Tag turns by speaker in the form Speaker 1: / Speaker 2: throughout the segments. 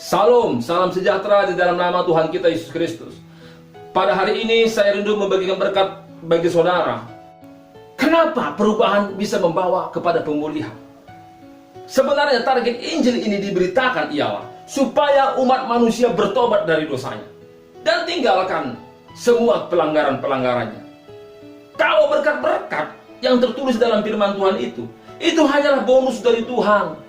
Speaker 1: Salam sejahtera di dalam nama Tuhan kita Yesus Kristus. Pada hari ini saya rindu membagikan berkat bagi saudara. Kenapa perubahan bisa membawa kepada pemulihan? Sebenarnya target Injil ini diberitakan ialah supaya umat manusia bertobat dari dosanya dan tinggalkan semua pelanggaran-pelanggarannya. Kalau berkat-berkat yang tertulis dalam firman Tuhan itu hanyalah bonus dari Tuhan.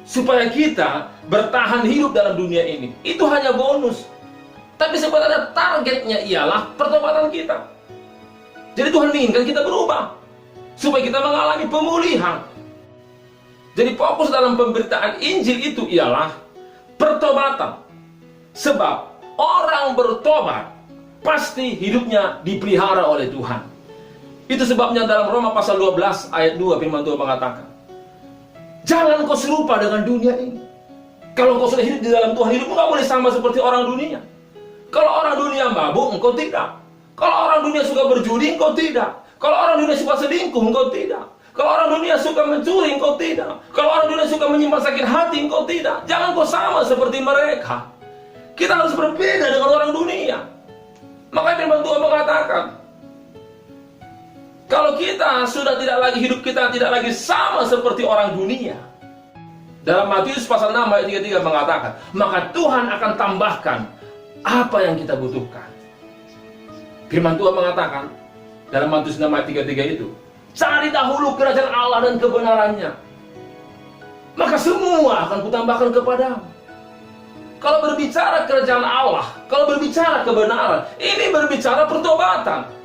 Speaker 1: Supaya kita bertahan hidup dalam dunia ini. Itu hanya bonus. Tapi sebenarnya targetnya ialah pertobatan kita. Jadi Tuhan menginginkan kita berubah. Supaya kita mengalami pemulihan. Jadi fokus dalam pemberitaan Injil itu ialah pertobatan. Sebab orang bertobat pasti hidupnya dipelihara oleh Tuhan. Itu sebabnya dalam Roma pasal 12 ayat 2 firman Tuhan mengatakan, jangan kau serupa dengan dunia ini. Kalau kau sudah hidup di dalam Tuhan, hidupmu nggak boleh sama seperti orang dunia. Kalau orang dunia mabuk, engkau tidak. Kalau orang dunia suka berjudi, engkau tidak. Kalau orang dunia suka selingkuh, engkau tidak. Kalau orang dunia suka mencuri, engkau tidak. Kalau orang dunia suka menyimpan sakit hati, engkau tidak. Jangan kau sama seperti mereka. Kita harus berbeda dengan orang dunia. Makanya firman Tuhan mengatakan, kalau kita sudah tidak lagi, hidup kita tidak lagi sama seperti orang dunia. Dalam Matius pasal 6 ayat 33 mengatakan, maka Tuhan akan tambahkan apa yang kita butuhkan. Firman Tuhan mengatakan dalam Matius 6 ayat 33 itu, cari dahulu kerajaan Allah dan kebenarannya, maka semua akan kutambahkan kepadamu. Kalau berbicara kerajaan Allah, kalau berbicara kebenaran, ini berbicara pertobatan.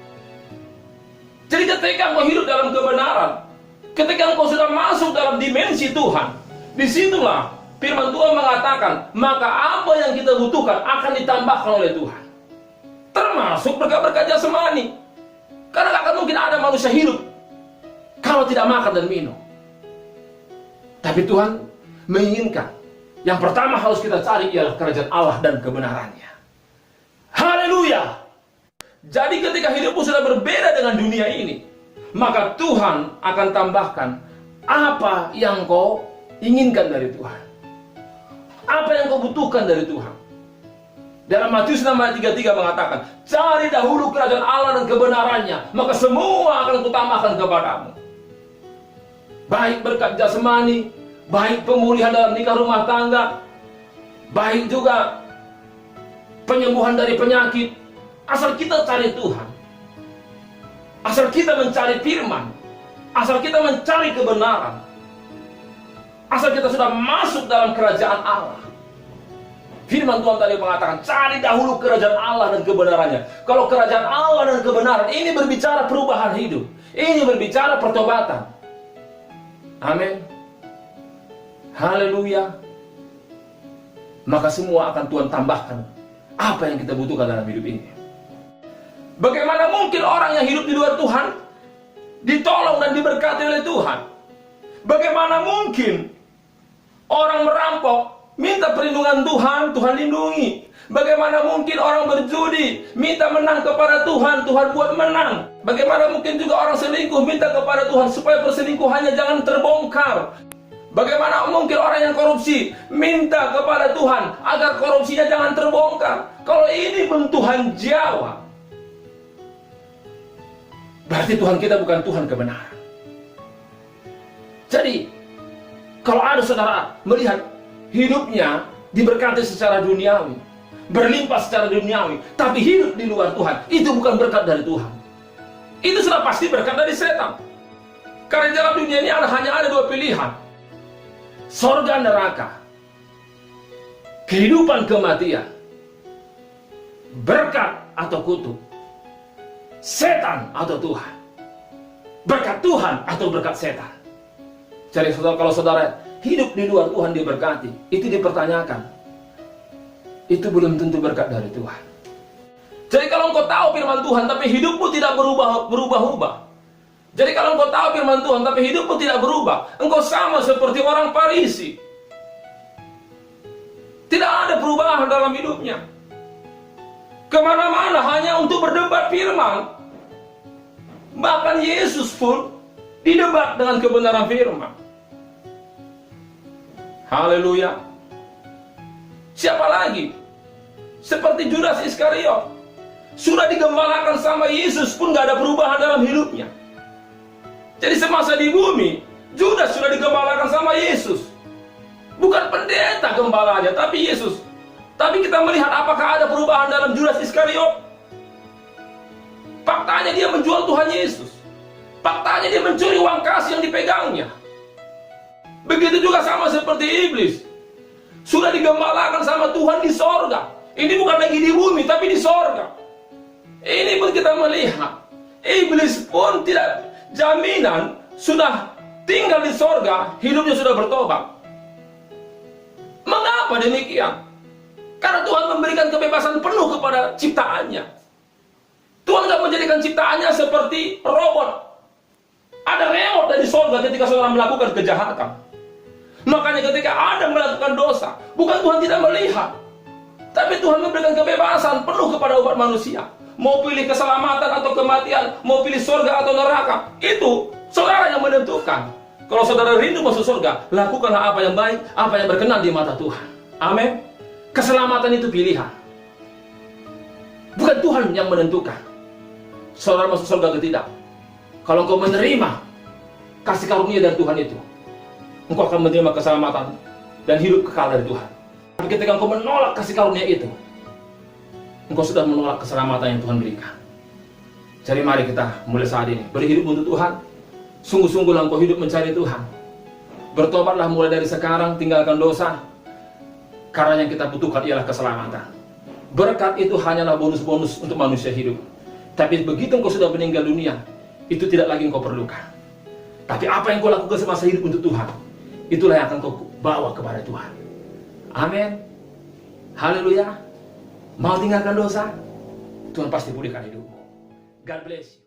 Speaker 1: Jadi ketika engkau hidup dalam kebenaran, ketika engkau sudah masuk dalam dimensi Tuhan, disitulah firman Tuhan mengatakan, maka apa yang kita butuhkan akan ditambahkan oleh Tuhan. Termasuk berkat-berkat jasmani. Karena gak akan mungkin ada manusia hidup kalau tidak makan dan minum. Tapi Tuhan menginginkan, yang pertama harus kita cari ialah kerajaan Allah dan kebenarannya. Haleluya! Jadi ketika hidupmu sudah berbeda dengan dunia ini, maka Tuhan akan tambahkan apa yang kau inginkan dari Tuhan. Apa yang kau butuhkan dari Tuhan. Dalam Matius 6 ayat 33 mengatakan, cari dahulu kerajaan Allah dan kebenarannya, maka semua akan kutambahkan kepadamu. Baik berkat jasmani, baik pemulihan dalam nikah rumah tangga, baik juga penyembuhan dari penyakit. Asal kita cari Tuhan, asal kita mencari firman, asal kita mencari kebenaran, asal kita sudah masuk dalam kerajaan Allah. Firman Tuhan tadi mengatakan, cari dahulu kerajaan Allah dan kebenarannya. Kalau kerajaan Allah dan kebenaran, ini berbicara perubahan hidup, ini berbicara pertobatan. Amin. Haleluya. Maka semua akan Tuhan tambahkan apa yang kita butuhkan dalam hidup ini. Bagaimana mungkin orang yang hidup di luar Tuhan ditolong dan diberkati oleh Tuhan? Bagaimana mungkin orang merampok minta perlindungan Tuhan, Tuhan lindungi? Bagaimana mungkin orang berjudi minta menang kepada Tuhan, Tuhan buat menang? Bagaimana mungkin juga orang selingkuh minta kepada Tuhan supaya perselingkuhannya jangan terbongkar? Bagaimana mungkin orang yang korupsi minta kepada Tuhan agar korupsinya jangan terbongkar? Kalau ini belum Tuhan jawab, berarti Tuhan kita bukan Tuhan kebenaran. Jadi, kalau ada saudara melihat hidupnya diberkati secara duniawi, berlimpah secara duniawi, tapi hidup di luar Tuhan, itu bukan berkat dari Tuhan. Itu sudah pasti berkat dari setan. Karena dalam dunia ini hanya ada dua pilihan. Sorga neraka, kehidupan kematian, berkat atau kutuk, setan atau Tuhan, berkat Tuhan atau berkat setan. Jadi kalau saudara hidup di luar Tuhan diberkati, itu dipertanyakan, itu belum tentu berkat dari Tuhan. Jadi kalau engkau tahu firman Tuhan tapi hidupmu tidak berubah-ubah, jadi kalau engkau tahu firman Tuhan tapi hidupmu tidak berubah, engkau sama seperti orang Farisi. Tidak ada perubahan dalam hidupnya. Kemana-mana hanya untuk berdebat firman. Bahkan Yesus pun didebat dengan kebenaran firman. Haleluya. Siapa lagi? Seperti Judas Iskariot. Sudah digembalakan sama Yesus pun gak ada perubahan dalam hidupnya. Jadi semasa di bumi, Judas sudah digembalakan sama Yesus. Bukan pendeta gembalanya, tapi Yesus. Tapi kita melihat apakah ada perubahan dalam Judas Iskariot? Faktanya dia menjual Tuhan Yesus. Faktanya dia mencuri uang kas yang dipegangnya. Begitu juga sama seperti iblis. Sudah digembalakan sama Tuhan di sorga. Ini bukan lagi di bumi, tapi di sorga. Ini pun kita melihat, iblis pun tidak jaminan sudah tinggal di sorga, hidupnya sudah bertobat. Mengapa demikian? Karena Tuhan memberikan kebebasan penuh kepada ciptaannya. Tuhan tidak menjadikan ciptaannya seperti robot. Ada remote dari sorga ketika saudara melakukan kejahatan. Makanya ketika Adam melakukan dosa, bukan Tuhan tidak melihat, tapi Tuhan memberikan kebebasan penuh kepada umat manusia. Mau pilih keselamatan atau kematian, mau pilih surga atau neraka, itu saudara yang menentukan. Kalau saudara rindu masuk surga, lakukanlah apa yang baik, apa yang berkenan di mata Tuhan. Amin. Keselamatan itu pilihan. Bukan Tuhan yang menentukan saudara masuk surga atau tidak. Kalau engkau menerima kasih karunia dari Tuhan itu, engkau akan menerima keselamatan dan hidup kekal dari Tuhan. Tapi ketika engkau menolak kasih karunia itu, engkau sudah menolak keselamatan yang Tuhan berikan. Jadi mari kita mulai saat ini berhidup untuk Tuhan. Sungguh-sungguhlah engkau hidup mencari Tuhan. Bertobatlah mulai dari sekarang, tinggalkan dosa. Karena yang kita butuhkan ialah keselamatan. Berkat itu hanyalah bonus-bonus untuk manusia hidup. Tapi begitu engkau sudah meninggal dunia, itu tidak lagi engkau perlukan. Tapi apa yang kau lakukan semasa hidup untuk Tuhan, itulah yang akan kau bawa kepada Tuhan. Amin. Haleluya. Mau tinggalkan dosa, Tuhan pasti pulihkan hidupmu. God bless you.